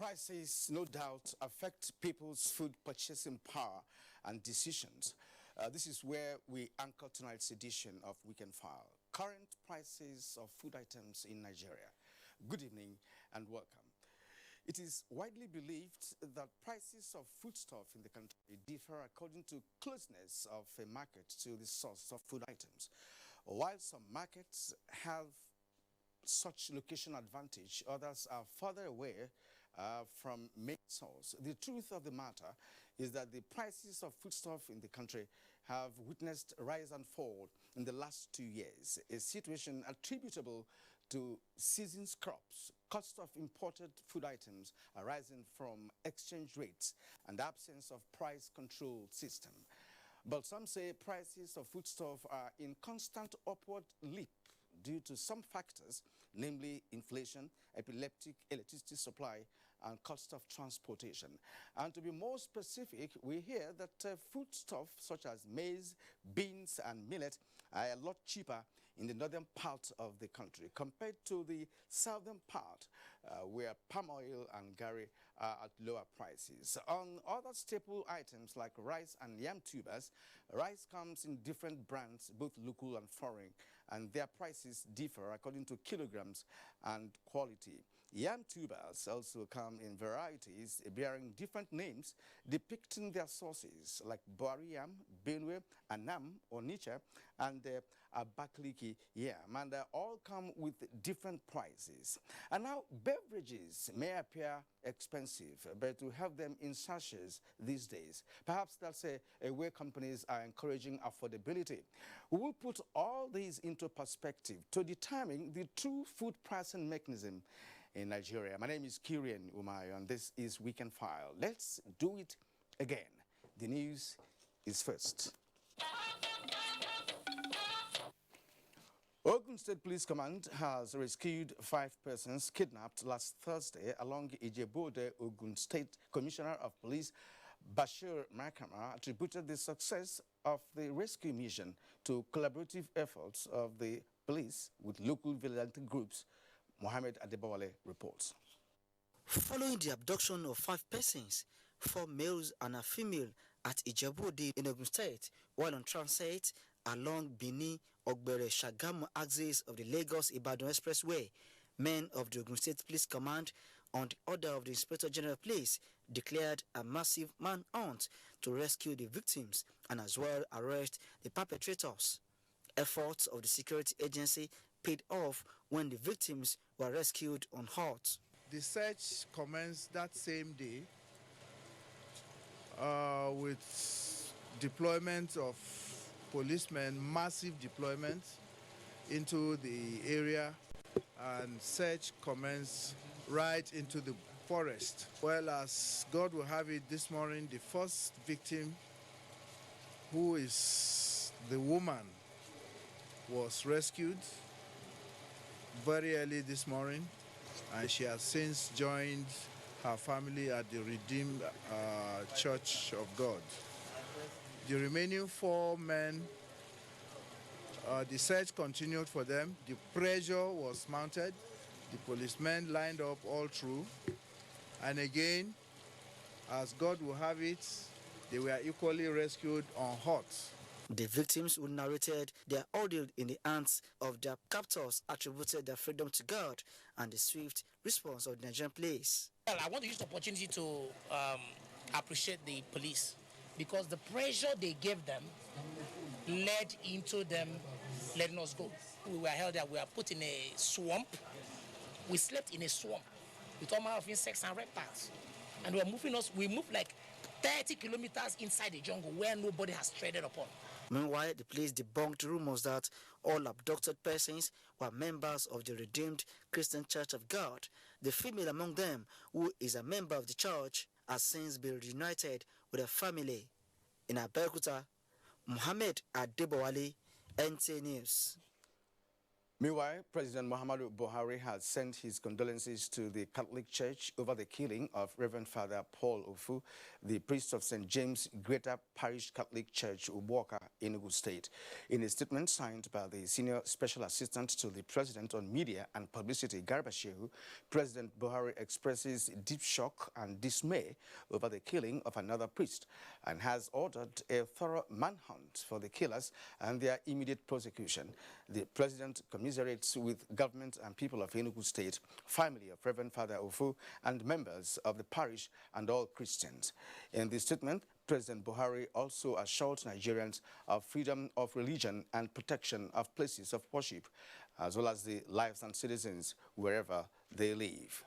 Prices, no doubt, affect people's food purchasing power and decisions. This is where we anchor tonight's edition of Weekend File. Current prices of food items in Nigeria. Good evening and welcome. It is widely believed that prices of foodstuff in the country differ according to closeness of a market to the source of food items. While some markets have such location advantage, others are further away from main source. The truth of the matter is that the prices of foodstuff in the country have witnessed rise and fall in the last 2 years, a situation attributable to season's crops, cost of imported food items arising from exchange rates and absence of price control system. But some say prices of foodstuff are in constant upward leap due to some factors, namely inflation, epileptic electricity supply, and cost of transportation. And to be more specific, we hear that foodstuff such as maize, beans, and millet are a lot cheaper in the northern part of the country compared to the southern part, where palm oil and garri are at lower prices. On other staple items like rice and yam tubers, rice comes in different brands, both local and foreign, and their prices differ according to kilograms and quality. Yam tubers also come in varieties bearing different names depicting their sources like Boari yam, Benue, Anam, Onitsha, and Abakaliki yam, and all come with different prices. And now beverages may appear expensive, but to have them in sachets these days, perhaps that's a way companies are encouraging affordability. We will put all these into perspective to determine the true food pricing mechanism in Nigeria. My name is Kirian Umayo, and this is Weekend File. Let's do it again. The news is first. Ogun State Police Command has rescued 5 persons kidnapped last Thursday along Ijebu-Ode. Ogun State Commissioner of Police Bashir Makama attributed the success of the rescue mission to collaborative efforts of the police with local vigilante groups. Mohammed Adebawale reports. Following the abduction of 5 persons, 4 males and a female at Ijebu-Ode in Ogun State while on transit along Benin-Ogbere-Shagamu axis of the Lagos-Ibadan Expressway, men of the Ogun State Police Command, on the order of the Inspector General of Police, declared a massive manhunt to rescue the victims and as well arrest the perpetrators. Efforts of the security agency paid off when the victims were rescued unhurt. The search commenced that same day with deployment of policemen, massive deployment into the area, and search commenced right into the forest. Well, as God will have it, this morning the first victim, who is the woman, was rescued very early this morning, and she has since joined her family at the Redeemed Church of God. The remaining 4 men, the search continued for them. The pressure was mounted. The policemen lined up all through. And again, as God will have it, they were equally rescued unhurt. The victims who narrated their ordeal in the hands of their captors attributed their freedom to God and the swift response of the Nigerian police. Well, I want to use the opportunity to appreciate the police because the pressure they gave them led into them letting us go. We were held there, we were put in a swamp. We slept in a swamp with all manner of insects and reptiles. And we moved like 30 kilometers inside the jungle where nobody has treaded upon. Meanwhile, the police debunked rumors that all abducted persons were members of the Redeemed Christian Church of God. The female among them, who is a member of the church, has since been reunited with her family. In Abuja, Mohammed Adebawale, NTA News. Meanwhile, President Muhammadu Buhari has sent his condolences to the Catholic Church over the killing of Reverend Father Paul Ofu, the priest of St. James Greater Parish Catholic Church, Ubuoka, Enugu State. In a statement signed by the Senior Special Assistant to the President on Media and Publicity, Garba Shehu, President Buhari expresses deep shock and dismay over the killing of another priest and has ordered a thorough manhunt for the killers and their immediate prosecution. The President commiserates with government and people of Enugu State, family of Reverend Father Ofu, and members of the parish and all Christians. In this statement, President Buhari also assured Nigerians of freedom of religion and protection of places of worship, as well as the lives and citizens wherever they live.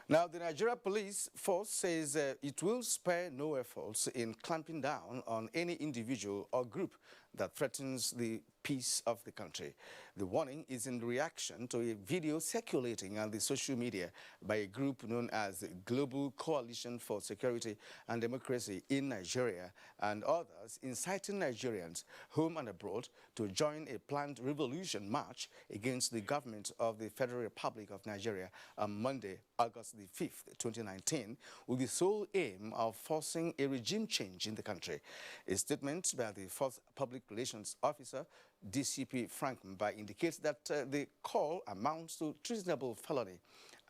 Now, the Nigeria Police Force says it will spare no efforts in clamping down on any individual or group that threatens the peace of the country. The warning is in reaction to a video circulating on the social media by a group known as the Global Coalition for Security and Democracy in Nigeria and others inciting Nigerians home and abroad to join a planned revolution march against the government of the Federal Republic of Nigeria on Monday, August the 5th, 2019, with the sole aim of forcing a regime change in the country. A statement by the Fourth Public Relations Officer, DCP Frank Mba, indicates that the call amounts to treasonable felony,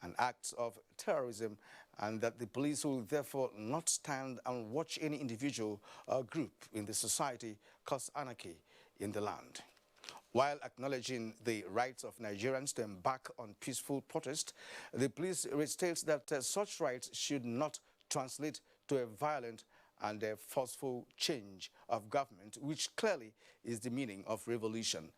an act of terrorism, and that the police will therefore not stand and watch any individual or group in the society cause anarchy in the land. While acknowledging the rights of Nigerians to embark on peaceful protest, the police restates that such rights should not translate to a violent and a forceful change of government, which clearly is the meaning of revolution.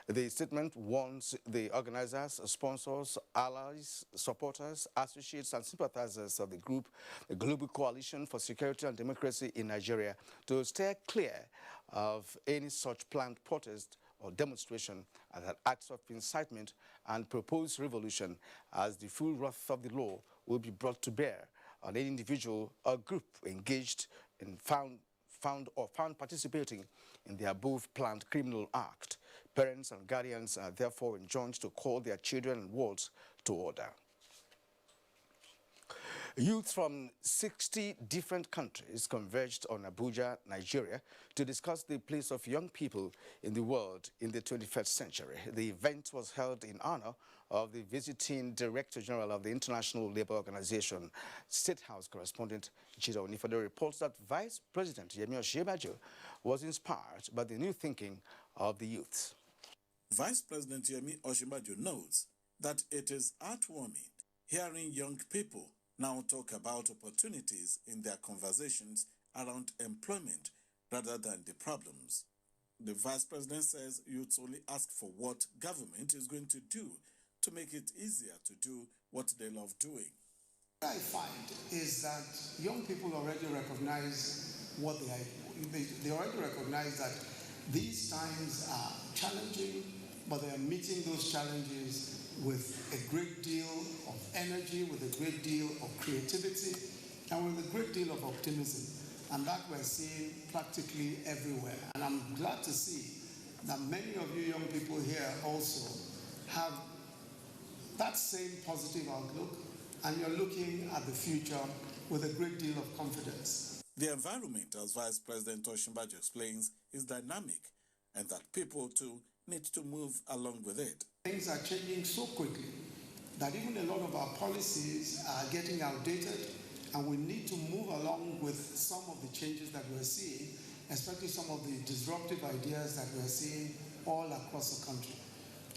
The statement warns the organizers, sponsors, allies, supporters, associates, and sympathizers of the group, the Global Coalition for Security and Democracy in Nigeria, to steer clear of any such planned protest or demonstration as an act of incitement and proposed revolution, as the full wrath of the law will be brought to bear on any individual or group engaged in found participating in the above planned criminal act. Parents and guardians are therefore enjoined to call their children and wards to order. Youth from 60 different countries converged on Abuja, Nigeria, to discuss the place of young people in the world in the 21st century. The event was held in honor of the visiting Director General of the International Labour Organization. State House correspondent Chida Onifado reports that Vice President Yemi Osinbajo was inspired by the new thinking of the youth. Vice President Yemi Osinbajo notes that it is heartwarming hearing young people now talk about opportunities in their conversations around employment rather than the problems. The Vice President says youths only ask for what government is going to do to make it easier to do what they love doing. What I find is that young people already recognize what they already recognize that these times are challenging, but they are meeting those challenges with a great deal of energy, with a great deal of creativity, and with a great deal of optimism. And that we're seeing practically everywhere. And I'm glad to see that many of you young people here also have that same positive outlook, and you're looking at the future with a great deal of confidence. The environment, as Vice President Osinbajo explains, is dynamic, and that people too need to move along with it. Things are changing so quickly that even a lot of our policies are getting outdated, and we need to move along with some of the changes that we're seeing, especially some of the disruptive ideas that we're seeing all across the country.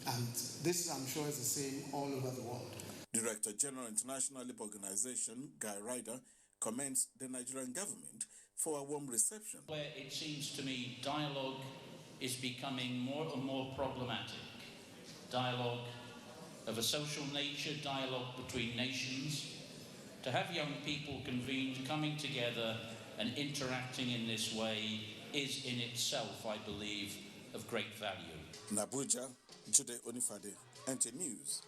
And this, I'm sure, is the same all over the world. Director General International Labour Organization, Guy Ryder, commends the Nigerian government for a warm reception. Where it seems to me dialogue is becoming more and more problematic. Dialogue of a social nature, dialogue between nations. To have young people convened, coming together and interacting in this way is in itself, I believe, of great value. In Abuja, Jude Onifade, NT News.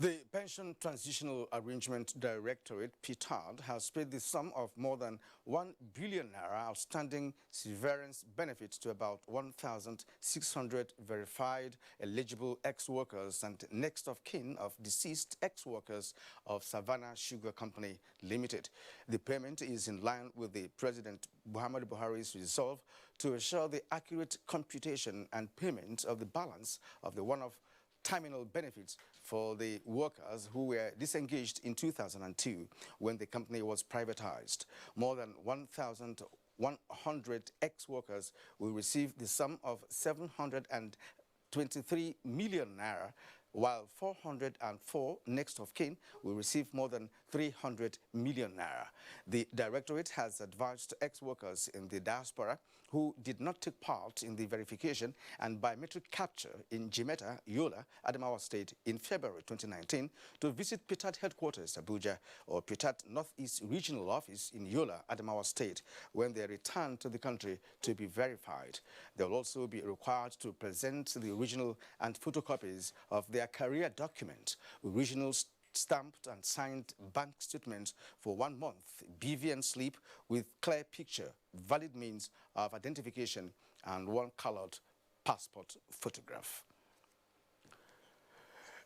The Pension Transitional Arrangement Directorate, PTAD, has paid the sum of more than 1 billion naira outstanding severance benefits to about 1,600 verified eligible ex-workers and next of kin of deceased ex-workers of Savannah Sugar Company Limited. The payment is in line with the President Muhammadu Buhari's resolve to ensure the accurate computation and payment of the balance of the one-off terminal benefits for the workers who were disengaged in 2002 when the company was privatized. More than 1,100 ex-workers will receive the sum of 723 million naira, while 404 next of kin will receive more than 300 million naira. The Directorate has advised ex-workers in the diaspora who did not take part in the verification and biometric capture in Jimeta, Yola, Adamawa State in February 2019 to visit PTAD headquarters, Abuja, or PTAD Northeast Regional Office in Yola, Adamawa State, when they return to the country to be verified. They will also be required to present the original and photocopies of their career document, original stamped and signed bank statements for 1 month, BVN slip with clear picture, valid means of identification, and one colored passport photograph.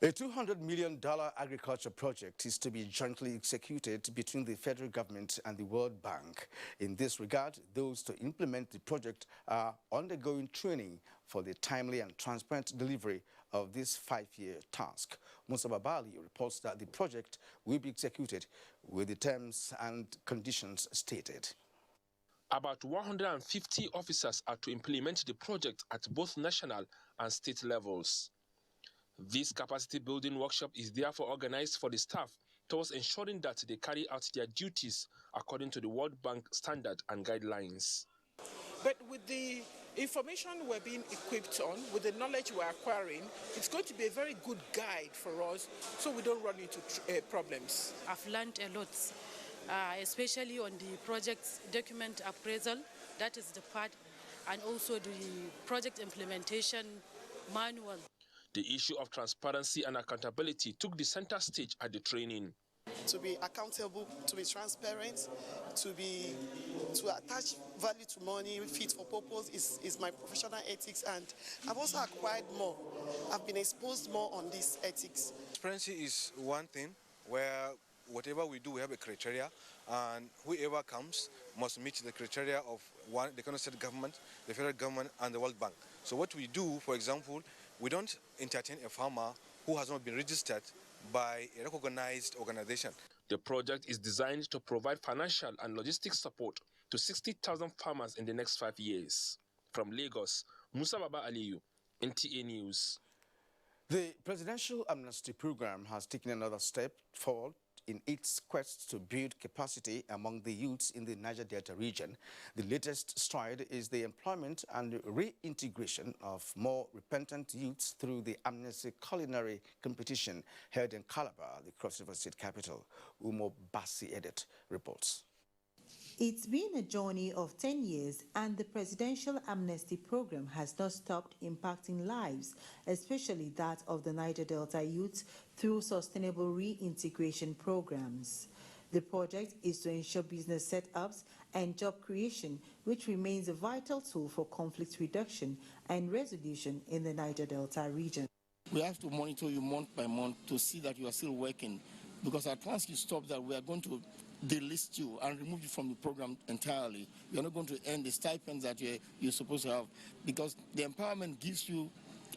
A $200 million agriculture project is to be jointly executed between the federal government and the World Bank. In this regard, those to implement the project are undergoing training for the timely and transparent delivery of this 5-year task. Musa Babali reports that the project will be executed with the terms and conditions stated. About 150 officers are to implement the project at both national and state levels. This capacity building workshop is therefore organized for the staff towards ensuring that they carry out their duties according to the World Bank standard and guidelines. But with the information we're being equipped on, with the knowledge we're acquiring, it's going to be a very good guide for us so we don't run into problems. I've learned a lot, especially on the project document appraisal, that is the part, and also the project implementation manual. The issue of transparency and accountability took the center stage at the training. To be accountable, to be transparent, to attach value to money, fit for purpose is my professional ethics, and I've also acquired more. I've been exposed more on this ethics. Transparency is one thing where whatever we do, we have a criteria, and whoever comes must meet the criteria of one, the Kano State government, the federal government, and the World Bank. So what we do, for example, we don't entertain a farmer who has not been registered by a recognized organization. The project is designed to provide financial and logistics support to 60,000 farmers in the next 5 years. From Lagos, Musa Baba Aliyu, NTA News. The Presidential Amnesty Program has taken another step forward in its quest to build capacity among the youths in the Niger Delta region. The latest stride is the employment and reintegration of more repentant youths through the Amnesty Culinary Competition held in Calabar, the Cross River State capital. Umo Bassi Edit reports. It's been a journey of 10 years, and the Presidential Amnesty Program has not stopped impacting lives, especially that of the Niger Delta youths, through sustainable reintegration programs. The project is to ensure business setups and job creation, which remains a vital tool for conflict reduction and resolution in the Niger Delta region. We have to monitor you month by month to see that you are still working, because at once you stop that, we are going to delist you and remove you from the program entirely. You're not going to earn the stipends that you're supposed to have, because the empowerment gives you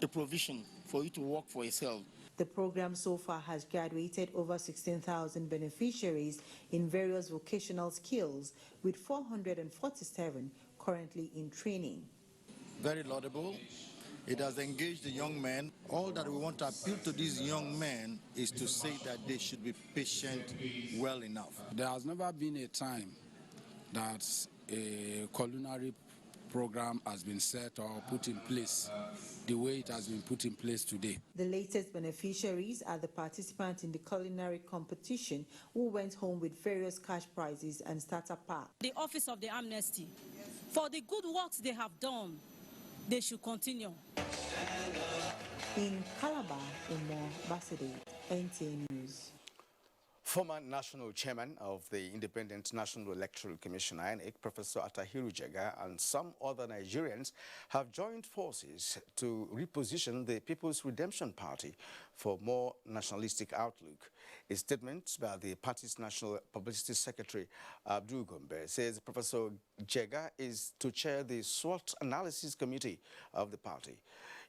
a provision for you to work for yourself. The program so far has graduated over 16,000 beneficiaries in various vocational skills, with 447 currently in training. Very laudable. It has engaged the young men. All that we want to appeal to these young men is to say that they should be patient well enough. There has never been a time that a culinary program has been set or put in place the way it has been put in place today. The latest beneficiaries are the participants in the culinary competition who went home with various cash prizes and starter packs. The Office of the Amnesty, for the good works they have done, they should continue. In Calabar, Umo Basede, NTA News. Former national chairman of the Independent National Electoral Commission, INEC, Professor Atahiru Jega, and some other Nigerians have joined forces to reposition the People's Redemption Party for more nationalistic outlook. A statement by the party's National Publicity Secretary, Abdul Gombe, says Professor Jega is to chair the SWOT Analysis Committee of the party.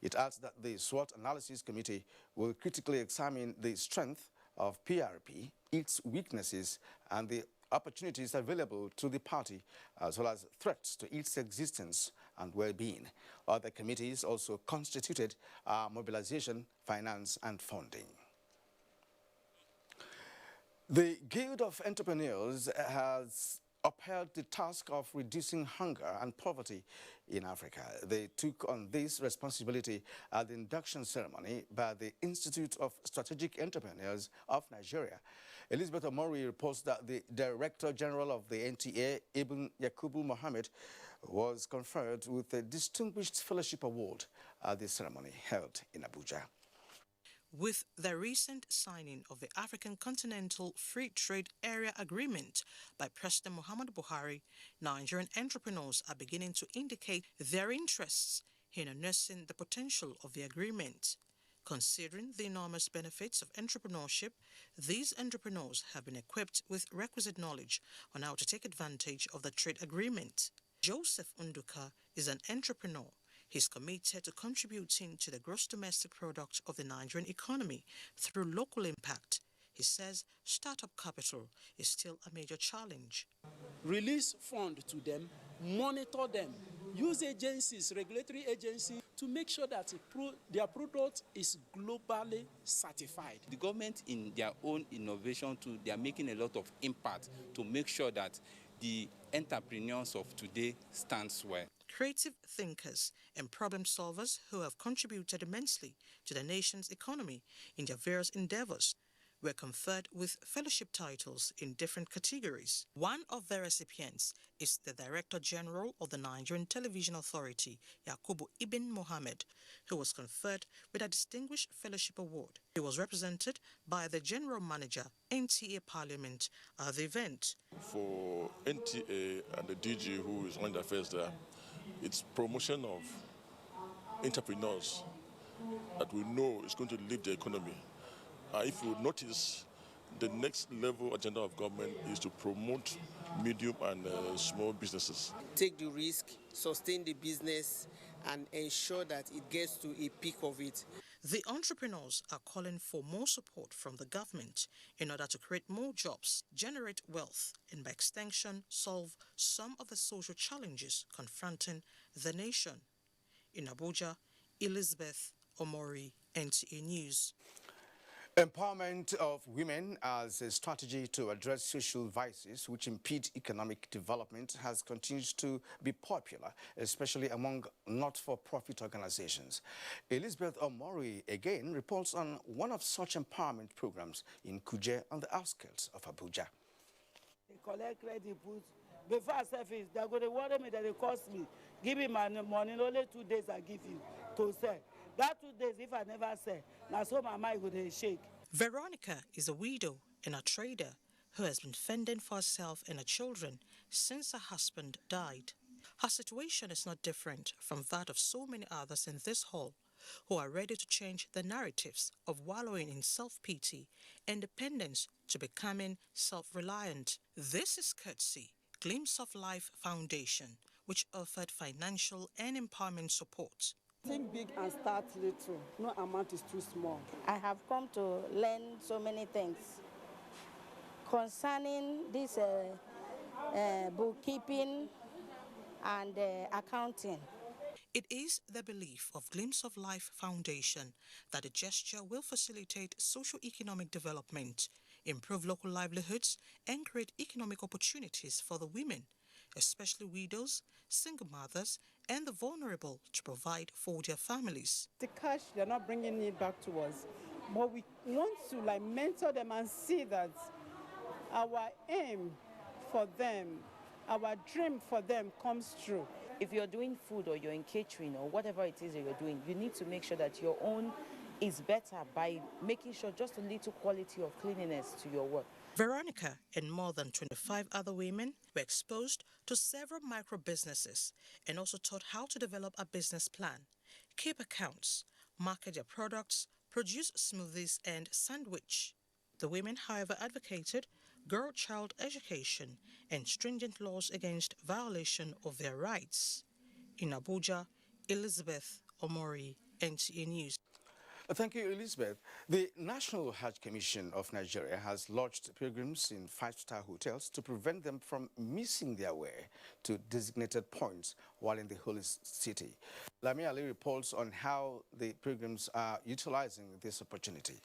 It adds that the SWOT Analysis Committee will critically examine the strength of PRP, its weaknesses, and the opportunities available to the party, as well as threats to its existence and well-being. Other committees also constituted mobilization, finance, and funding. The Guild of Entrepreneurs has upheld the task of reducing hunger and poverty in Africa. They took on this responsibility at the induction ceremony by the Institute of Strategic Entrepreneurs of Nigeria. Elizabeth Omori reports that the Director General of the NTA, Ibn Yakubu Mohammed, was conferred with a Distinguished Fellowship Award at the ceremony held in Abuja. With the recent signing of the African Continental Free Trade Area Agreement by President Muhammadu Buhari, Nigerian entrepreneurs are beginning to indicate their interests in harnessing the potential of the agreement. Considering the enormous benefits of entrepreneurship, these entrepreneurs have been equipped with requisite knowledge on how to take advantage of the trade agreement. Joseph Unduka is an entrepreneur. He's committed to contributing to the gross domestic product of the Nigerian economy through local impact. He says startup capital is still a major challenge. Release funds to them, monitor them, use agencies, regulatory agencies, to make sure that their product is globally certified. The government, in their own innovation too, they are making a lot of impact to make sure that the entrepreneurs of today stands well. Creative thinkers and problem solvers who have contributed immensely to the nation's economy in their various endeavors were conferred with fellowship titles in different categories. One of the recipients is the Director General of the Nigerian Television Authority, Yakubu Ibn Mohammed, who was conferred with a Distinguished Fellowship Award. He was represented by the General Manager, NTA Parliament, at the event. For NTA and the DG, who is on the affairs there, it's promotion of entrepreneurs that we know is going to lift the economy. If you notice, the next level agenda of government is to promote medium and small businesses. Take the risk, sustain the business, and ensure that it gets to a peak of it. The entrepreneurs are calling for more support from the government in order to create more jobs, generate wealth, and by extension, solve some of the social challenges confronting the nation. In Abuja, Elizabeth Omori, NTA News. Empowerment of women as a strategy to address social vices which impede economic development has continued to be popular, especially among not-for-profit organizations. Elizabeth Omori again reports on one of such empowerment programs in Kuje on the outskirts of Abuja. They collect credit, before I sell fish, they're going to worry me that it cost me. Give me my money, only 2 days I give you to sell. That 2 days, if I never sell, now so my mind would shake. Veronica is a widow and a trader who has been fending for herself and her children since her husband died. Her situation is not different from that of so many others in this hall who are ready to change the narratives of wallowing in self-pity and dependence to becoming self-reliant. This is courtesy Glimpse of Life Foundation, which offered financial and empowerment support. Think big and start little. No amount is too small. I have come to learn so many things concerning this bookkeeping and accounting. It is the belief of Glimpse of Life Foundation that the gesture will facilitate socio-economic development, improve local livelihoods, and create economic opportunities for the women, especially widows, single mothers, and the vulnerable, to provide for their families. The cash, they're not bringing it back to us, but we want to mentor them and see that our aim for them, our dream for them comes true. If you're doing food or you're in catering or whatever it is that you're doing, you need to make sure that your own is better by making sure just a little quality of cleanliness to your work. Veronica and more than 25 other women were exposed to several micro businesses and also taught how to develop a business plan, keep accounts, market their products, produce smoothies and sandwich. The women, however, advocated girl-child education and stringent laws against violation of their rights. In Abuja, Elizabeth Omori, NTA News. Thank you, Elizabeth. The National Hajj Commission of Nigeria has lodged pilgrims in five-star hotels to prevent them from missing their way to designated points while in the holy city. Lami Ali reports on how the pilgrims are utilizing this opportunity.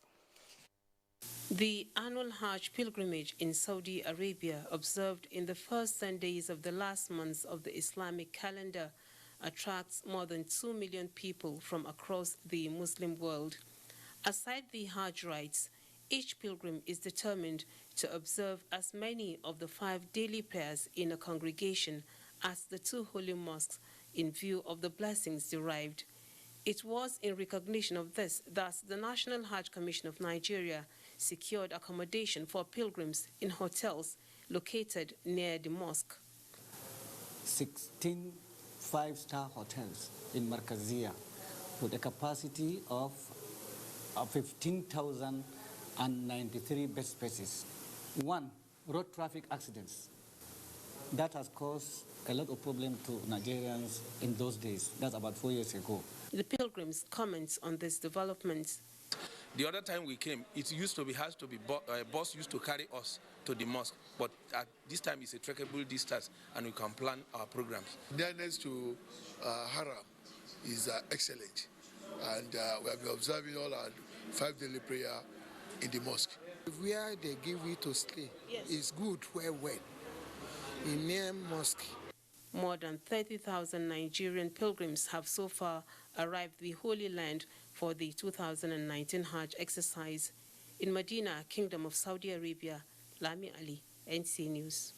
The annual Hajj pilgrimage in Saudi Arabia, observed in the first 10 days of the last month of the Islamic calendar, attracts more than 2 million people from across the Muslim world. Aside the Hajj rites, each pilgrim is determined to observe as many of the 5 daily prayers in a congregation as the 2 holy mosques in view of the blessings derived. It was in recognition of this that the National Hajj Commission of Nigeria secured accommodation for pilgrims in hotels located near the mosque. 16 5-star hotels in Markazia with a capacity of 15,093 bed spaces. 1, road traffic accidents. That has caused a lot of problem to Nigerians in those days. That's about 4 years ago. The pilgrims comment on this development. The other time we came, it used to be, a bus used to carry us to the mosque, but at this time it's a trackable distance and we can plan our programs. Nearness to Haram is excellent, and we have been observing all our 5 daily prayer in the mosque. Where they give you to stay is good, well, in near mosque. More than 30,000 Nigerian pilgrims have so far arrived the Holy Land for the 2019 Hajj exercise. In Medina, Kingdom of Saudi Arabia, Lami Ali, NTA News.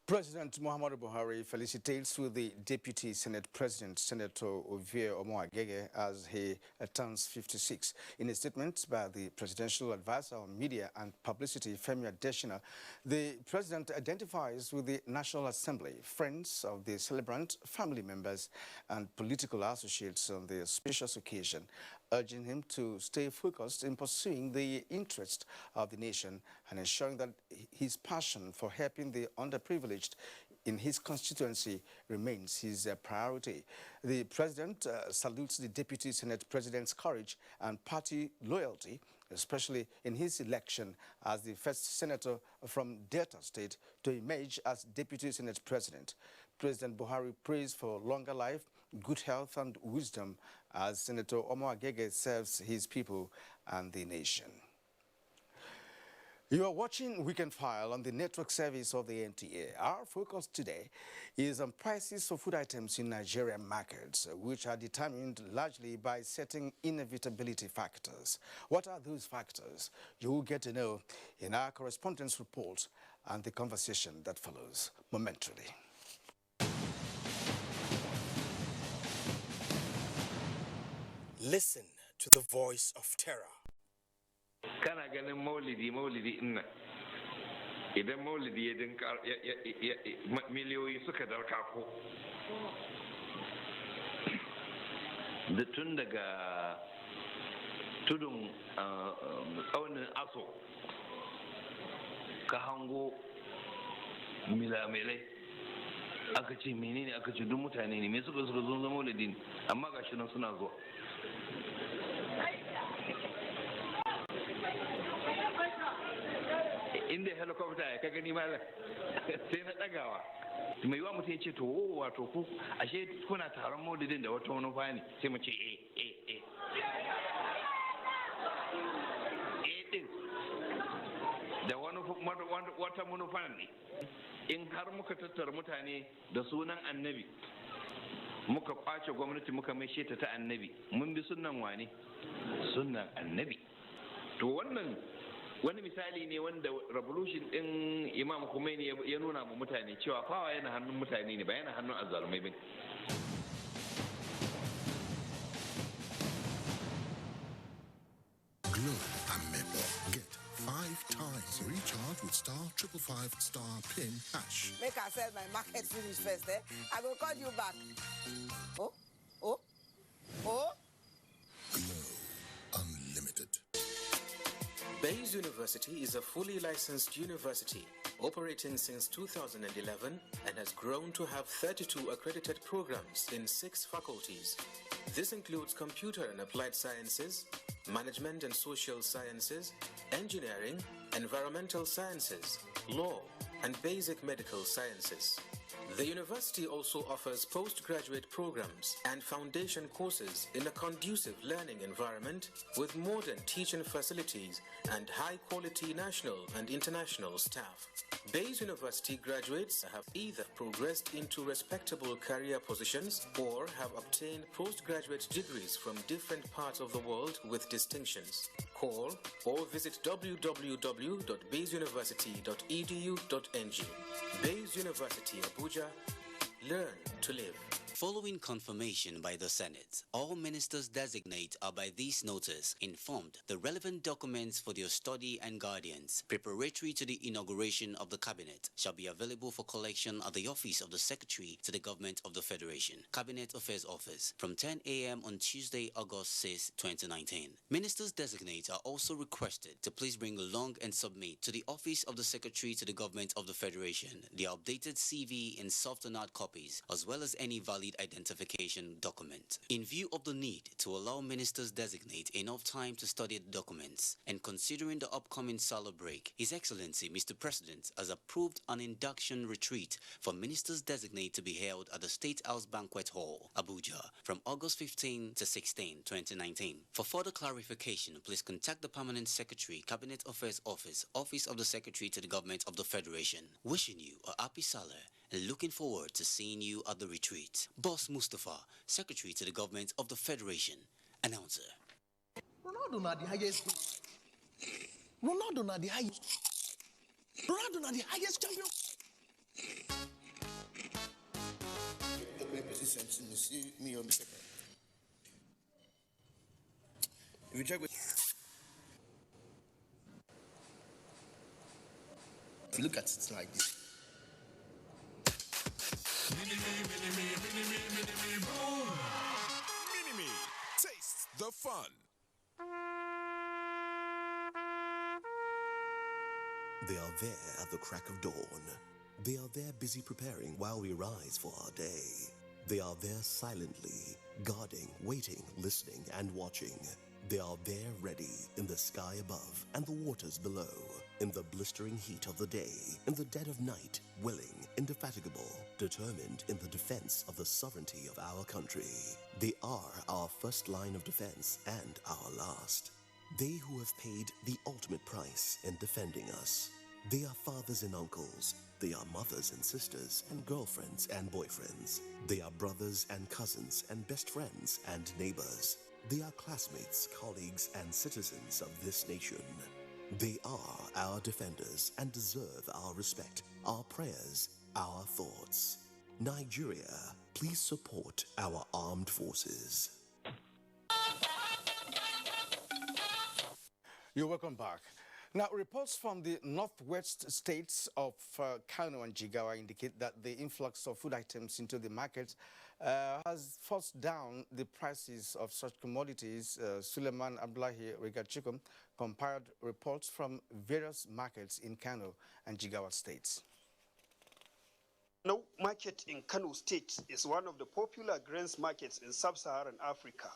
President Muhammadu Buhari felicitates with the Deputy Senate President, Senator Ovie Omoagege, as he turns 56. In a statement by the Presidential Advisor on Media and Publicity, Femi Adesina, the President identifies with the National Assembly, friends of the celebrant, family members, and political associates on the auspicious occasion, urging him to stay focused in pursuing the interest of the nation and ensuring that his passion for helping the underprivileged in his constituency remains his priority. The President salutes the Deputy Senate President's courage and party loyalty, especially in his election as the first senator from Delta State to emerge as Deputy Senate President. President Buhari prays for longer life, good health and wisdom as Senator Omoagege serves his people and the nation. You are watching Weekend File on the network service of the NTA. Our focus today is on prices for food items in Nigerian markets, which are determined largely by certain inevitability factors. What are those factors? You will get to know in our correspondence report and the conversation that follows momentarily. Listen to the voice of terror. Kana ganin maulidi inna idan maulidi ya dinka miliyoyi suka darka ko da tun daga tudun tsaunin aso ka hango milamilai aka ce menene aka ce duk mutane ne me suka zo zama maulidi amma gashi nan suna zuwa inda helicopter ya ka gani malam sai na dagawa mai yiwa mutum ya ce to wato ku ashe kuna taron maulidin da wata manufa ne sai mu ce din da wata manufa ne in har muka tattara mutane da sunan annabi muka kwace gwamnati muka mai sheta ta annabi mun bi sunnan wane sunnan annabi to wannan wani misali ne wanda revolution din Imam Khomeini ya nuna mu mutane cewa fawa yana hannun mutane ne ba yana hannun azzalumai bane. Glow and Maple. Get 5 times recharge with *555* PIN hash. Make I sell my market finish first, eh? I will call you back. Oh. Glow Unlimited. Bayes University is a fully licensed university operating since 2011 and has grown to have 32 accredited programs in 6 faculties. This includes computer and applied sciences, management and social sciences, engineering, environmental sciences, law, and basic medical sciences. The university also offers postgraduate programs and foundation courses in a conducive learning environment with modern teaching facilities and high-quality national and international staff. Bayes University graduates have either progressed into respectable career positions or have obtained postgraduate degrees from different parts of the world with distinctions. Call or visit www.bayesuniversity.edu.ng. Bayes University, Abuja. Learn to live. Following confirmation by the Senate, all ministers designate are by this notice informed the relevant documents for their study and guardians preparatory to the inauguration of the Cabinet shall be available for collection at the Office of the Secretary to the Government of the Federation, Cabinet Affairs Office, from 10 a.m. on Tuesday, August 6, 2019. Ministers designate are also requested to please bring along and submit to the Office of the Secretary to the Government of the Federation their updated CV in soft and hard copies, as well as any valid identification document. In view of the need to allow ministers designate enough time to study the documents and considering the upcoming summer break, His Excellency Mr. President has approved an induction retreat for ministers designate to be held at the State House Banquet Hall, Abuja, from August 15 to 16, 2019. For further clarification, please contact the Permanent Secretary, Cabinet Affairs Office, Office of the Secretary to the Government of the Federation. Wishing you a happy Salah and looking forward to seeing you at the retreat. Boss Mustafa, Secretary to the Government of the Federation. Announcer. Ronaldo na the highest. Ronaldo na the highest champion. See me on the second. If you check with, if you look at it like this. Mini-me, taste the fun. They are there at the crack of dawn. They are there busy preparing while we rise for our day. They are there silently, guarding, waiting, listening, and watching. They are there ready in the sky above and the waters below, in the blistering heat of the day, in the dead of night, willing, indefatigable, determined in the defense of the sovereignty of our country. They are our first line of defense and our last. They who have paid the ultimate price in defending us. They are fathers and uncles. They are mothers and sisters and girlfriends and boyfriends. They are brothers and cousins and best friends and neighbors. They are classmates, colleagues, and citizens of this nation. They are our defenders and deserve our respect, our prayers, our thoughts. Nigeria, please support our armed forces. You're welcome back. Now, reports from the northwest states of Kano and Jigawa indicate that the influx of food items into the market has forced down the prices of such commodities. Suleiman Abdullahi Rigachikum compared reports from various markets in Kano and Jigawa states. No market in Kano State is one of the popular grains markets in sub-Saharan Africa.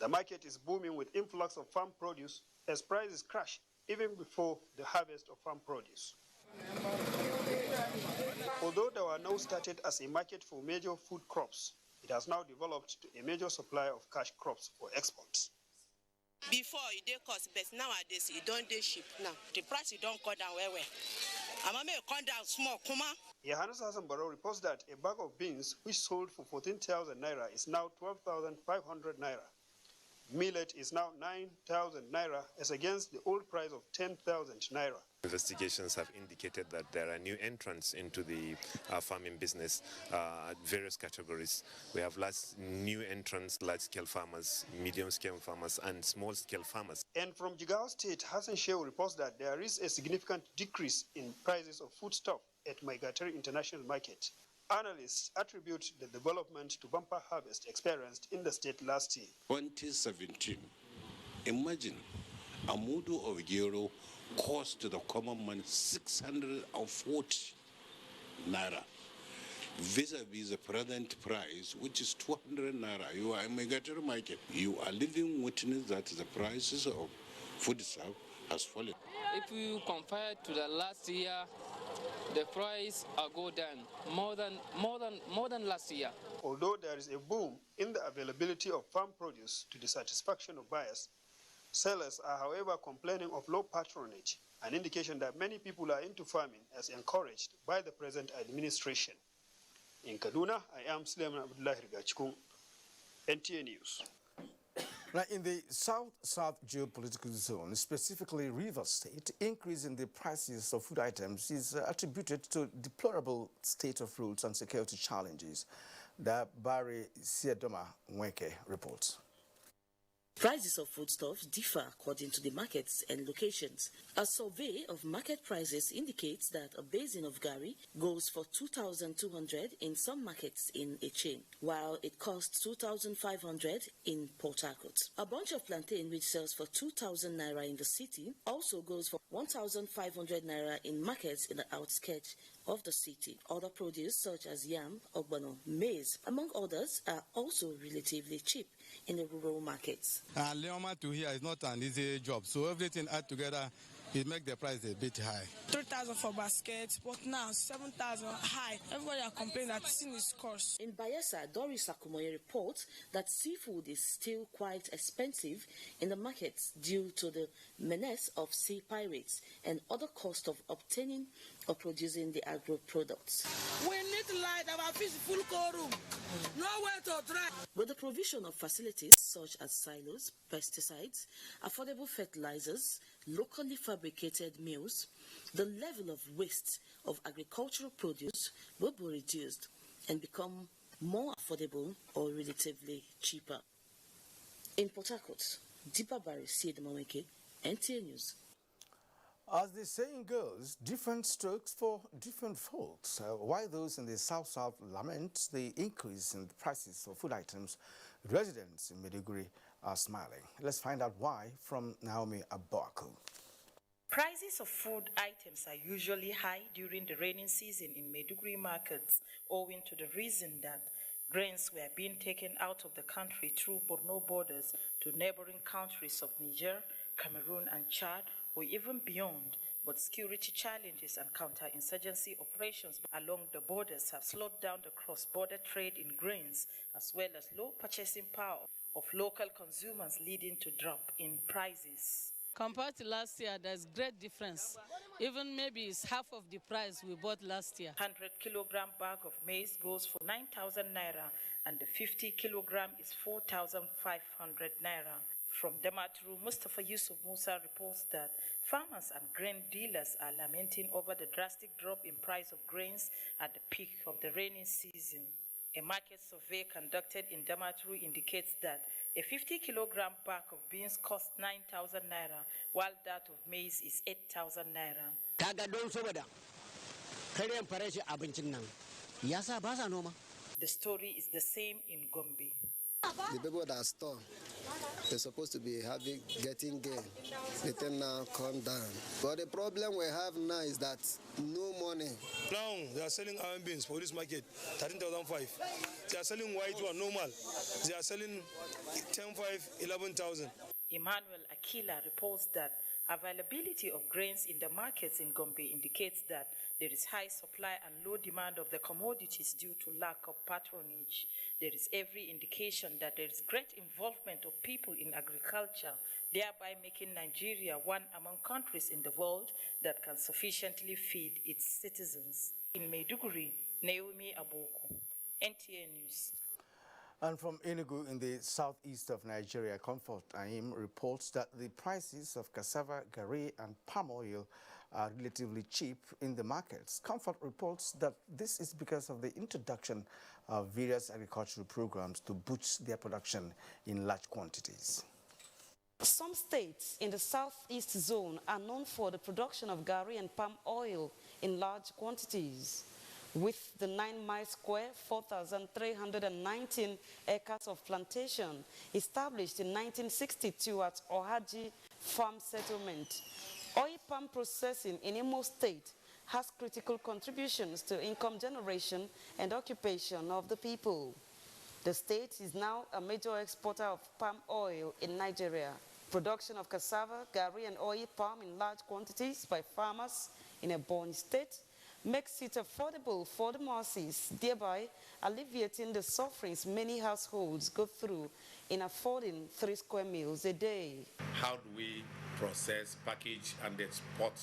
The market is booming with influx of farm produce as prices crash even before the harvest of farm produce. Although they were now started as a market for major food crops, it has now developed to a major supply of cash crops for export. Before it did cost, but nowadays it don't do cheap now. The price it don't go down well. I'm going to come down small, come on. Yohannes Hassan Barrow reports that a bag of beans which sold for 14,000 naira is now 12,500 naira. Millet is now 9,000 naira as against the old price of 10,000 naira. Investigations have indicated that there are new entrants into the farming business at various categories. We have new entrants, large-scale farmers, medium-scale farmers, and small-scale farmers. And from Jigawa State, Hassan Shehu reports that there is a significant decrease in prices of foodstuff at Maigatari International Market. Analysts attribute the development to bumper harvest experienced in the state last year. 2017, imagine a mudu of gyro cost to the common man 640 naira vis-a-vis the present price, which is 200 naira. You are in Maigatari market. You are living witness that the prices of foodstuff has fallen. If you compare to the last year, the price go down more than last year. Although there is a boom in the availability of farm produce to the satisfaction of buyers, sellers are, however, complaining of low patronage, an indication that many people are into farming as encouraged by the present administration. In Kaduna, I am Suleiman Abdullah Rigachikun, NTA News. Now, in the South geopolitical zone, specifically Rivers State, increase in the prices of food items is attributed to deplorable state of roads and security challenges. The Barry Siedoma Nweke reports. Prices of foodstuffs differ according to the markets and locations. A survey of market prices indicates that a basin of gari goes for 2,200 in some markets in a chain, while it costs 2,500 in Port Harcourt. A bunch of plantain, which sells for 2,000 naira in the city, also goes for 1,500 naira in markets in the outskirts of the city. Other produce such as yam, ogbano, maize, among others, are also relatively cheap in the rural markets. Leoma to here is not an easy job, so everything add together, it makes the price a bit high. 3,000 for basket, but now 7,000 high. Everybody are complaining that sin is cost. In Bayelsa, Doris Akumoye reports that seafood is still quite expensive in the markets due to the menace of sea pirates and other costs of obtaining or producing the agro products. We need light, our fish full room. Nowhere to try. With the provision of facilities such as silos, pesticides, affordable fertilizers, locally fabricated meals, the level of waste of agricultural produce will be reduced and become more affordable or relatively cheaper. In Port Harcourt, Deepa Barry, Siedma, NTA News. As the saying goes, different strokes for different folks. While those in the South lament the increase in the prices of food items, residents in Maiduguri are smiling. Let's find out why from Naomi Abaku. Prices of food items are usually high during the rainy season in Maiduguri markets, owing to the reason that grains were being taken out of the country through Borno borders to neighboring countries of Niger, Cameroon, and Chad, or even beyond. But security challenges and counter-insurgency operations along the borders have slowed down the cross-border trade in grains, as well as low purchasing power of local consumers, leading to drop in prices. Compared to last year, there's great difference. Even maybe it's half of the price we bought last year. 100-kilogram bag of maize goes for 9,000 naira, and the 50-kilogram is 4,500 naira. From Damaturu, Mustafa Yusuf Musa reports that farmers and grain dealers are lamenting over the drastic drop in price of grains at the peak of the rainy season. A market survey conducted in Damaturu indicates that a 50-kilogram bag of beans costs 9,000 naira, while that of maize is 8,000 naira. The story is the same in Gombe. The people that store, they're supposed to be getting gain. They tend now come down. But the problem we have now is that no money. Now they are selling iron beans for this market, 13,500. They are selling white one normal. They are selling 10,500, 11,000. Emmanuel Akila reports that availability of grains in the markets in Gombe indicates that there is high supply and low demand of the commodities due to lack of patronage. There is every indication that there is great involvement of people in agriculture, thereby making Nigeria one among countries in the world that can sufficiently feed its citizens. In Maiduguri, Naomi Abaku, NTA News. And from Enugu in the southeast of Nigeria, Comfort Aim reports that the prices of cassava, garri and palm oil are relatively cheap in the markets. Comfort reports that this is because of the introduction of various agricultural programs to boost their production in large quantities. Some states in the southeast zone are known for the production of garri and palm oil in large quantities. With the 9 mile square, 4,319 acres of plantation established in 1962 at Ohaji Farm Settlement, oil palm processing in Imo State has critical contributions to income generation and occupation of the people. The state is now a major exporter of palm oil in Nigeria. Production of cassava, garri and oil palm in large quantities by farmers in a born state makes it affordable for the masses, thereby alleviating the sufferings many households go through in affording 3 square meals a day. How do we process, package, and export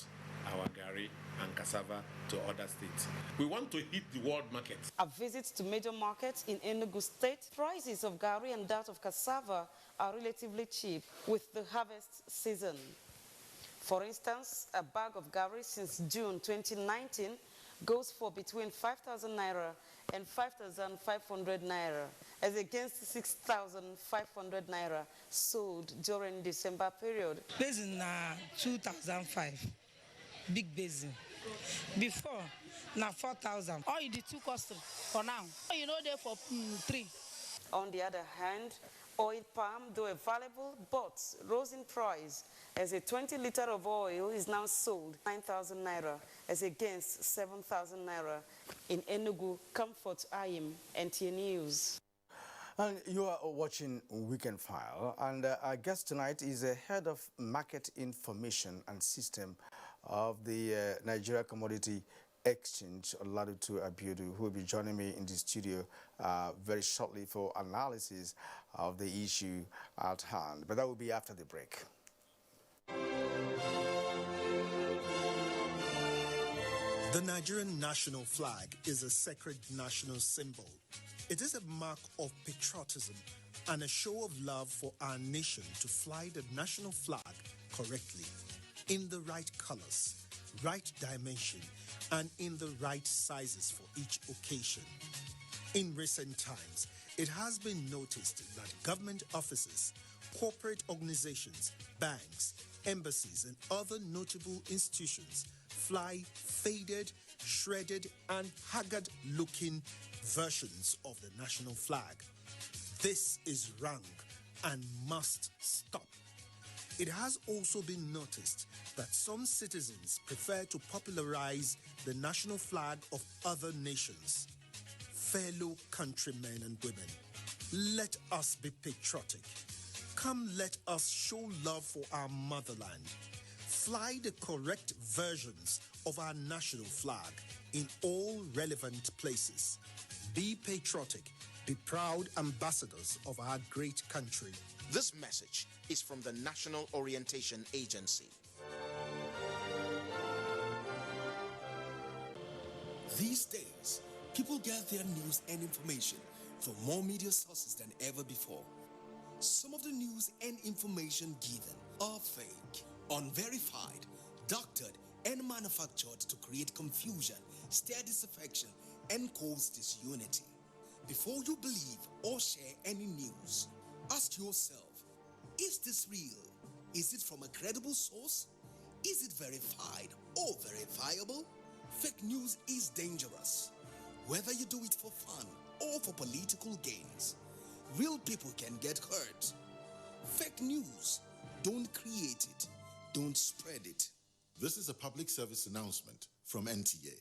our garri and cassava to other states? We want to hit the world market. A visit to major markets in Enugu State, prices of garri and that of cassava are relatively cheap with the harvest season. For instance, a bag of garri since June 2019 goes for between 5,000 naira and 5,500 naira, as against 6,500 naira sold during December period. Basin 2005, big basin. Before, now 4,000. Oh, you did 2 custom for now. Oh, you know they for 3. On the other hand, oil palm, though available, but rose in price, as a 20 liter of oil is now sold 9,000 naira, as against 7,000 naira in Enugu. Comfort Ayim, NTA News. And you are watching Weekend File, and our guest tonight is the head of market information and system of the Nigeria Commodity Exchange, Oladutu Abudu, who will be joining me in the studio very shortly for analysis of the issue at hand. But that will be after the break. The Nigerian national flag is a sacred national symbol. It is a mark of patriotism and a show of love for our nation to fly the national flag correctly, in the right colors, right dimension, and in the right sizes for each occasion. In recent times, it has been noticed that government offices, corporate organizations, banks, embassies, and other notable institutions fly faded, shredded, and haggard-looking versions of the national flag. This is wrong and must stop. It has also been noticed that some citizens prefer to popularize the national flag of other nations. Fellow countrymen and women, let us be patriotic. Come, let us show love for our motherland. Fly the correct versions of our national flag in all relevant places. Be patriotic. Be proud ambassadors of our great country. This message is from the National Orientation Agency. These days, people get their news and information from more media sources than ever before. Some of the news and information given are fake, unverified, doctored, and manufactured to create confusion, stir disaffection, and cause disunity. Before you believe or share any news, ask yourself, is this real? Is it from a credible source? Is it verified or verifiable? Fake news is dangerous, whether you do it for fun or for political gains. Real people can get hurt. Fake news, don't create it, don't spread it. This is a public service announcement from NTA.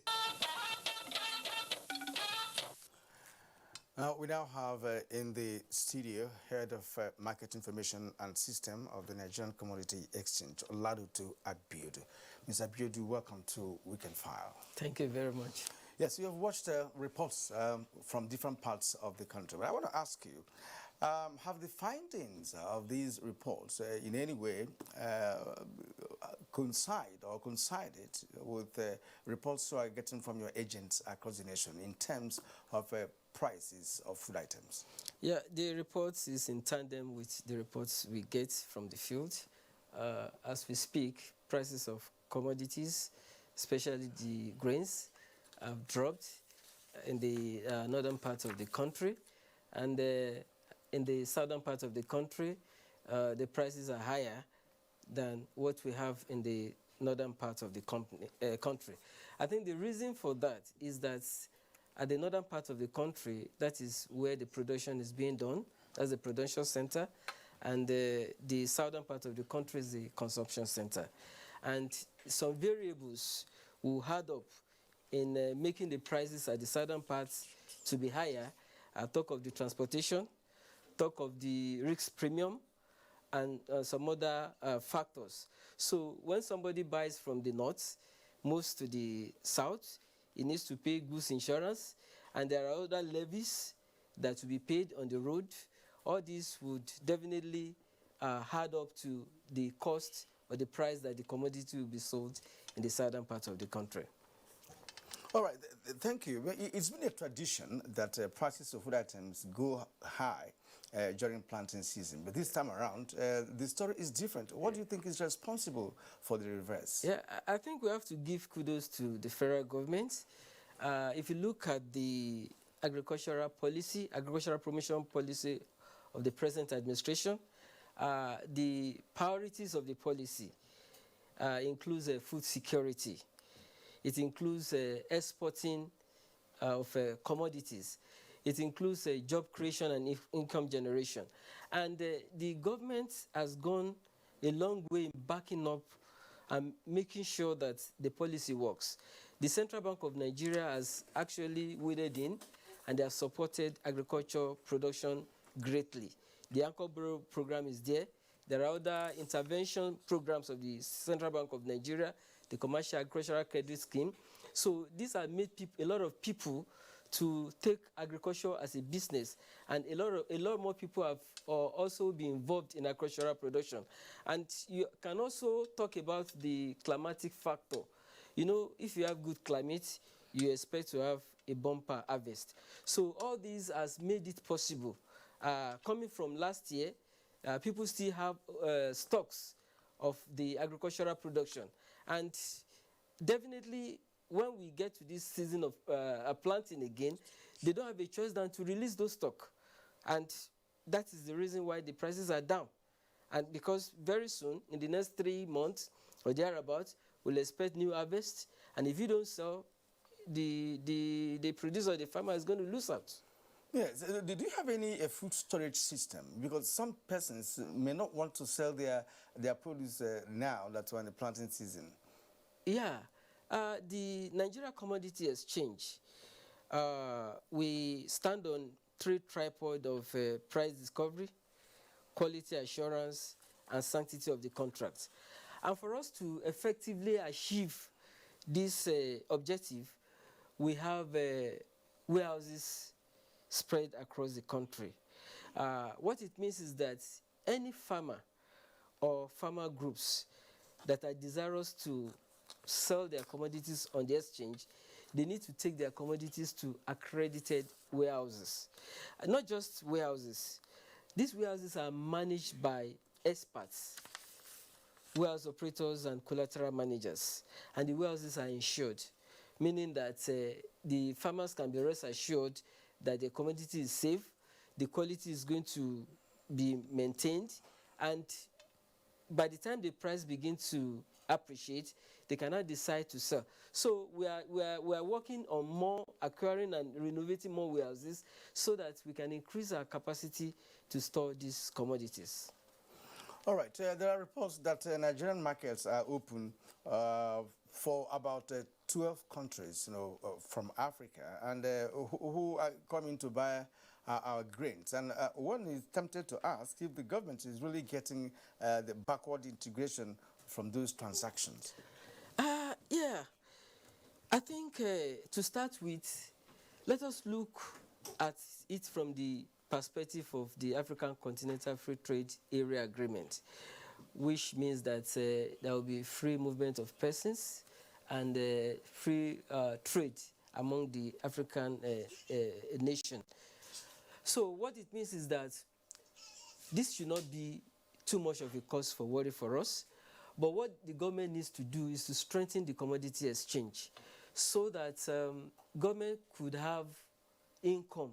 We now have in the studio head of market information and system of the Nigerian Commodity Exchange, Oladutu Abudu. Ms. Abudu, welcome to Weekend File. Thank you very much. Yes, you have watched reports from different parts of the country. But I want to ask you, have the findings of these reports in any way coincided with reports you are getting from your agents across the nation in terms of prices of food items? Yeah, the reports is in tandem with the reports we get from the field. As we speak, prices of commodities, especially the grains, have dropped in the northern part of the country, and in the southern part of the country, the prices are higher than what we have in the northern part of the country. I think the reason for that is that at the northern part of the country, that is where the production is being done. That's the production center. And the southern part of the country is the consumption center. And some variables will add up in making the prices at the southern parts to be higher. I talk of the transportation, talk of the risk premium, and some other factors. So when somebody buys from the north, moves to the south, he needs to pay goods insurance, and there are other levies that will be paid on the road. All these would definitely add up to the cost or the price that the commodity will be sold in the southern part of the country. All right, thank you. It's been a tradition that prices of food items go high during planting season. But this time around, the story is different. What do you think is responsible for the reverse? Yeah, I think we have to give kudos to the federal government. If you look at the agricultural policy, agricultural promotion policy of the present administration, the priorities of the policy includes food security. It includes exporting of commodities. It includes job creation and income generation. And the government has gone a long way in backing up and making sure that the policy works. The Central Bank of Nigeria has actually waded in, and they have supported agriculture production greatly. The Anchor Borrow program is there. There are other intervention programs of the Central Bank of Nigeria, the Commercial Agricultural Credit Scheme. So these have made a lot of people to take agriculture as a business, and a lot more people have also been involved in agricultural production. And you can also talk about the climatic factor. You know, if you have good climate, you expect to have a bumper harvest. So all these has made it possible. Coming from last year, people still have stocks of the agricultural production. And definitely, when we get to this season of planting again, they don't have a choice than to release those stock. And that is the reason why the prices are down. And because very soon, in the next 3 months or thereabouts, we'll expect new harvest. And if you don't sell, the producer, the farmer is going to lose out. Yes. Do you have any food storage system? Because some persons may not want to sell their produce now that we're in the planting season. Yeah. The Nigeria Commodity Exchange, we stand on 3 tripods of price discovery, quality assurance, and sanctity of the contract. And for us to effectively achieve this objective, we have warehouses spread across the country. What it means is that any farmer or farmer groups that are desirous to sell their commodities on the exchange, they need to take their commodities to accredited warehouses. Not just warehouses. These warehouses are managed by experts, warehouse operators and collateral managers. And the warehouses are insured, meaning that the farmers can be rest assured that the commodity is safe, the quality is going to be maintained, and by the time the price begins to appreciate, they cannot decide to sell. So we are working on more acquiring and renovating more warehouses so that we can increase our capacity to store these commodities. All right. There are reports that Nigerian markets are open for about 12 countries, from Africa, and who are coming to buy our grains. And one is tempted to ask if the government is really getting the backward integration from those transactions. Yeah. I think to start with, let us look at it from the perspective of the African Continental Free Trade Area Agreement, which means that there will be free movement of persons and free trade among the African nation. So what it means is that this should not be too much of a cause for worry for us. But what the government needs to do is to strengthen the commodity exchange so that government could have income,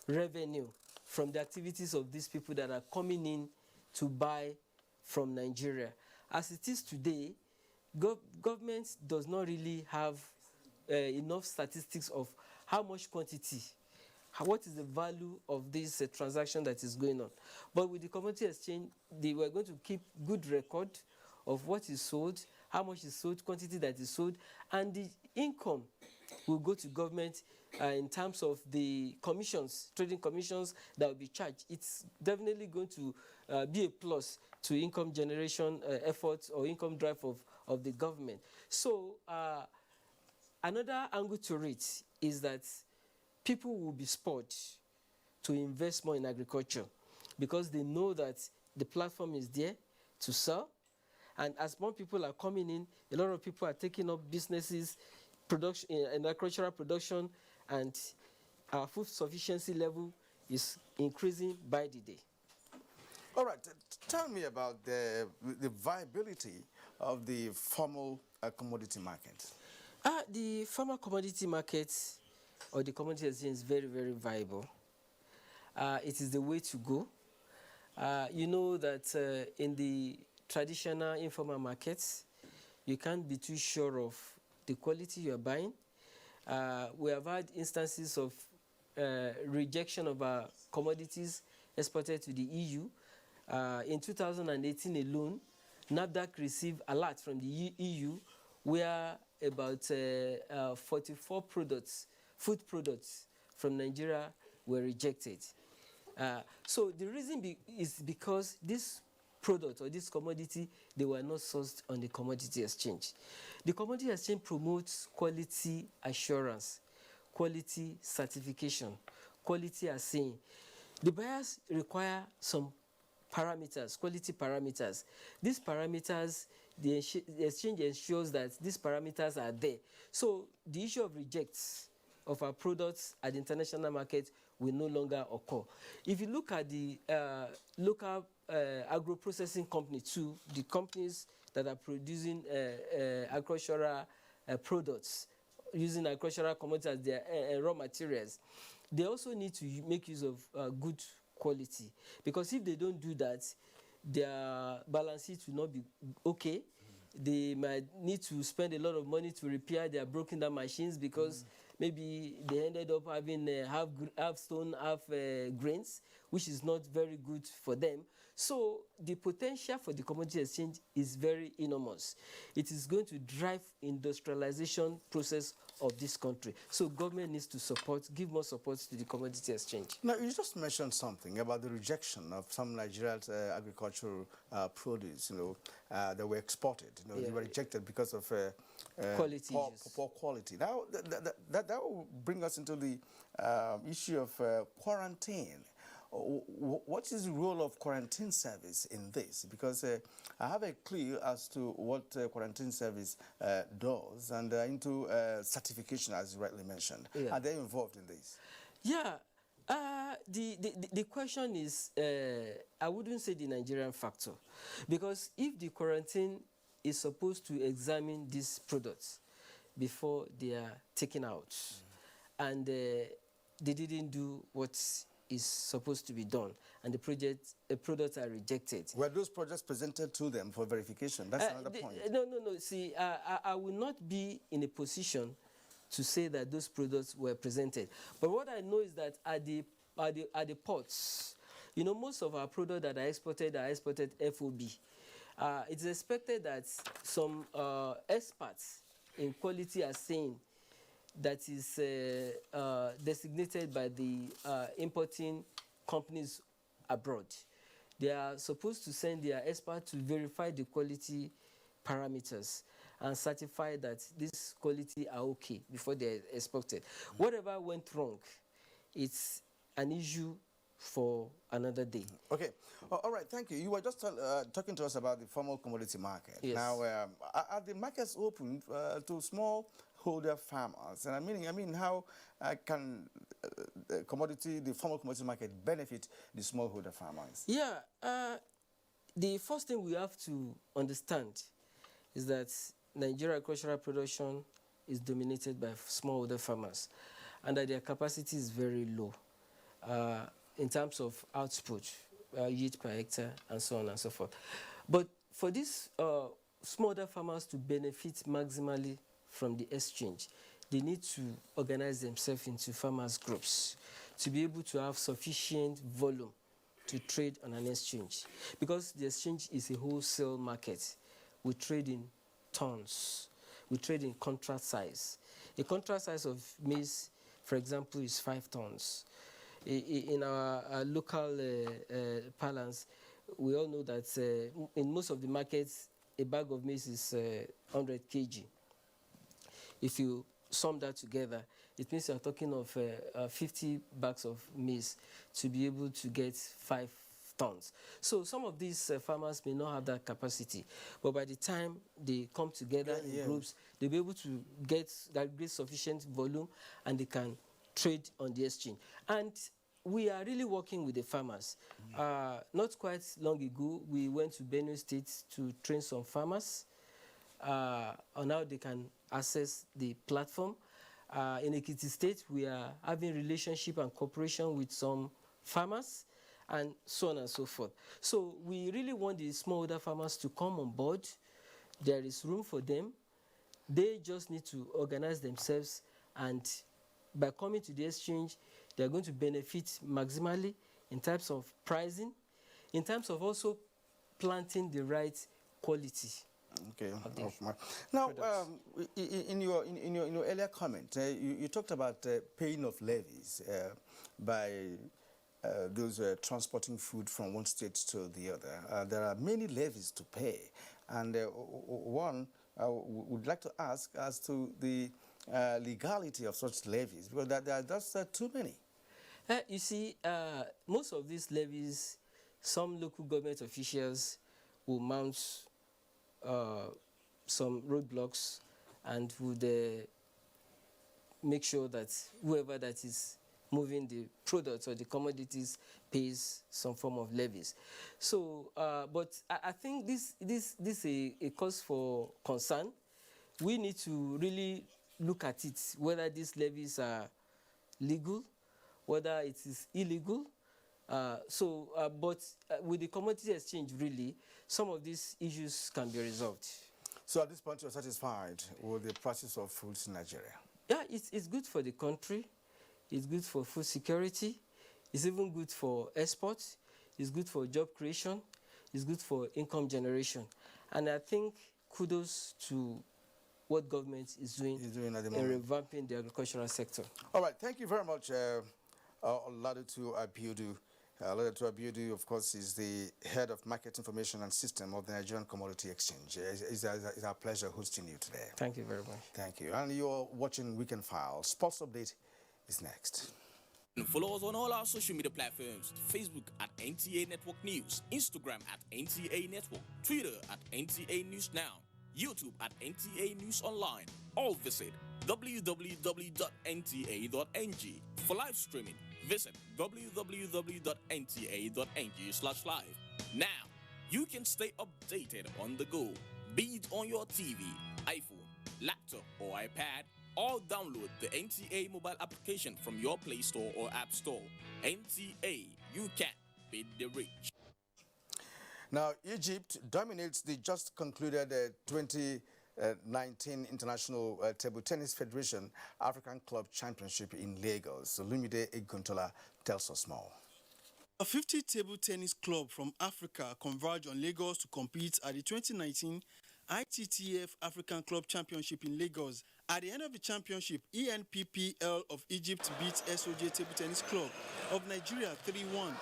revenue from the activities of these people that are coming in to buy from Nigeria. As it is today, government does not really have enough statistics of how much quantity, what is the value of this transaction that is going on. But with the commodity exchange, they were going to keep good record of what is sold, how much is sold, quantity that is sold, and the income will go to government in terms of the commissions, trading commissions that will be charged. It's definitely going to be a plus to income generation efforts or income drive of the government. So another angle to it is that people will be spurred to invest more in agriculture because they know that the platform is there to sell. And as more people are coming in, a lot of people are taking up businesses, production, in agricultural production, and our food sufficiency level is increasing by the day. All right, tell me about the viability of the formal commodity market. The formal commodity market or the commodity exchange is very, very viable. It is the way to go. You know that in the traditional informal markets, you can't be too sure of the quality you are buying. We have had instances of rejection of our commodities exported to the EU. In 2018 alone, NAFDAC received alert from the EU where about 44 products, food products from Nigeria were rejected. So the reason is because this product or this commodity, they were not sourced on the commodity exchange. The commodity exchange promotes quality assurance, quality certification, quality assaying. The buyers require some parameters, quality parameters. These parameters, the exchange ensures that these parameters are there. So the issue of rejects of our products at the international market will no longer occur. If you look at the local agro-processing company too, the companies that are producing agricultural products, using agricultural commodities as their raw materials, they also need to make use of good quality. Because if they don't do that, their balance sheet will not be okay. They might need to spend a lot of money to repair their broken down machines because maybe they ended up having half stone, half grains, which is not very good for them. So the potential for the commodity exchange is very enormous. It is going to drive industrialization process of this country. So government needs to support, give more support to the commodity exchange. Now, you just mentioned something about the rejection of some Nigerian agricultural produce, that were exported. They were rejected because of poor quality. Now, that will bring us into the issue of quarantine. What is the role of quarantine service in this? Because I have a clue as to what quarantine service does and into certification, as you rightly mentioned. Are they involved in this? Yeah. The question is, I wouldn't say the Nigerian factor. Because if the quarantine is supposed to examine these products before they are taken out, and they didn't do what is supposed to be done, and the products are rejected. Were those projects presented to them for verification? That's another point. No. See, I will not be in a position to say that those products were presented. But what I know is that at the ports, most of our products that are exported FOB. It's expected that some experts in quality are saying that is designated by the importing companies abroad. They are supposed to send their experts to verify the quality parameters and certify that this quality are okay before they are exported. Whatever went wrong, it's an issue for another day. Okay. All right, thank you. You were just talking to us about the formal commodity market. Yes. Now, are the markets open to small smallholder farmers? And I mean, how can the formal commodity market benefit the smallholder farmers? Yeah, the first thing we have to understand is that Nigeria agricultural production is dominated by smallholder farmers, and that their capacity is very low in terms of output, yield per hectare, and so on and so forth. But for these smallholder farmers to benefit maximally from the exchange, they need to organize themselves into farmers groups to be able to have sufficient volume to trade on an exchange. Because the exchange is a wholesale market. We trade in tons. We trade in contract size. A contract size of maize, for example, is 5 tons. In our local parlance, we all know that in most of the markets, a bag of maize is 100 kg. If you sum that together, it means you're talking of 50 bags of maize to be able to get 5 tons. So some of these farmers may not have that capacity, but by the time they come together in groups, they'll be able to get that great sufficient volume, and they can trade on the exchange. And we are really working with the farmers. Not quite long ago, we went to Benue State to train some farmers on how they can access the platform. In Ekiti State, we are having relationship and cooperation with some farmers, and so on and so forth. So we really want the smallholder farmers to come on board. There is room for them. They just need to organize themselves, and by coming to the exchange, they're going to benefit maximally in terms of pricing, in terms of also planting the right quality. Okay. Now, in your earlier comment, you talked about paying of levies by those transporting food from one state to the other. There are many levies to pay, and one would like to ask as to the legality of such levies, because there are just too many. You see, most of these levies, some local government officials will mount some roadblocks and would make sure that whoever that is moving the products or the commodities pays some form of levies. So, but I think this is a cause for concern. We need to really look at it, whether these levies are legal, whether it is illegal. But with the commodity exchange, really, some of these issues can be resolved. So at this point, you're satisfied with the prices of foods in Nigeria? Yeah, it's good for the country. It's good for food security. It's even good for exports. It's good for job creation. It's good for income generation. And I think kudos to what government is doing at the in moment, revamping the agricultural sector. All right, thank you very much, Oladutu Abiodun. Oladutu Abiodun, of course, is the head of market information and system of the Nigerian Commodity Exchange. It's our pleasure hosting you today. Thank you very much. Thank you. And you're watching Weekend File. Sports Update is next. Follow us on all our social media platforms: Facebook at NTA Network News, Instagram at NTA Network, Twitter at NTA News Now, YouTube at NTA News Online. Or visit www.nta.ng. For live streaming, visit www.nta.ng/live. Now, you can stay updated on the go, be it on your TV, iPhone, laptop, or iPad, or download the NTA mobile application from your Play Store or App Store. NTA, you can beat the rich. Now, Egypt dominates the just concluded 2019 International Table Tennis Federation African Club Championship in Lagos. So Lumide Eguntola tells us more. A 50 table tennis club from Africa converged on Lagos to compete at the 2019 ITTF African Club Championship in Lagos. At the end of the championship, ENPPL of Egypt beat SOJ Table Tennis Club of Nigeria 3-1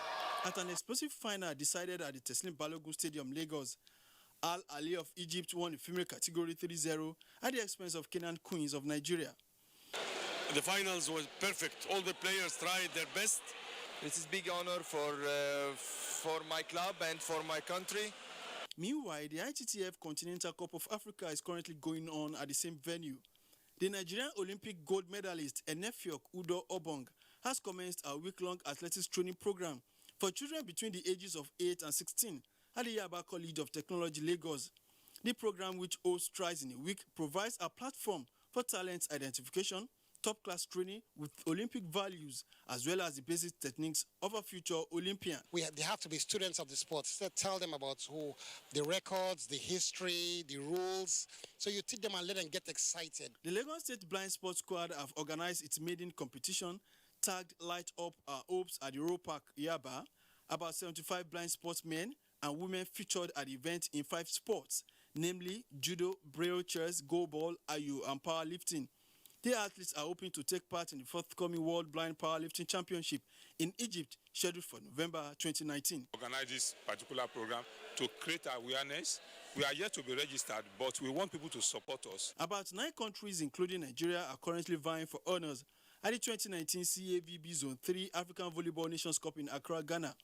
at an explosive final decided at the Teslim Balogun Stadium, Lagos. Al Ali of Egypt won the female category 3-0 at the expense of Kenan Queens of Nigeria. The finals was perfect. All the players tried their best. This is a big honor for my club and for my country. Meanwhile, the ITTF Continental Cup of Africa is currently going on at the same venue. The Nigerian Olympic gold medalist Enefiok Udo Obong has commenced a week-long athletics training program for children between the ages of 8 and 16 at the Yaba College of Technology, Lagos. The program, which holds twice in a week, provides a platform for talent identification, top-class training with Olympic values, as well as the basic techniques of a future Olympian. They have to be students of the sport. So tell them about the records, the history, the rules. So you teach them and let them get excited. The Lagos State Blind Sports Squad have organized its maiden competition, tagged Light Up Our Hopes at the Road Park, Yaba. About 75 blind sportsmen and women featured at the event in 5 sports, namely judo, braille chess, goalball, ayu, and powerlifting. The athletes are hoping to take part in the forthcoming World Blind Powerlifting Championship in Egypt, scheduled for November 2019. Organize this particular program to create awareness. We are yet to be registered, but we want people to support us. About 9 countries, including Nigeria, are currently vying for honors at the 2019 CAVB Zone 3 African Volleyball Nations Cup in Accra, Ghana.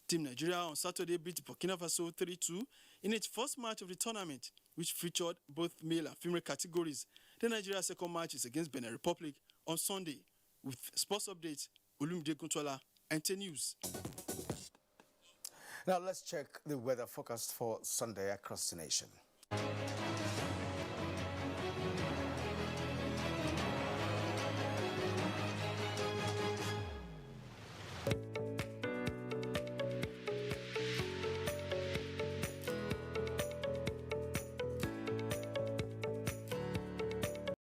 Team Nigeria on Saturday beat Burkina Faso 3-2 in its first match of the tournament, which featured both male and female categories. The Nigeria's second match is against Benin Republic on Sunday. With sports updates, Olumide Kuntola, NT News. Now let's check the weather forecast for Sunday across the nation.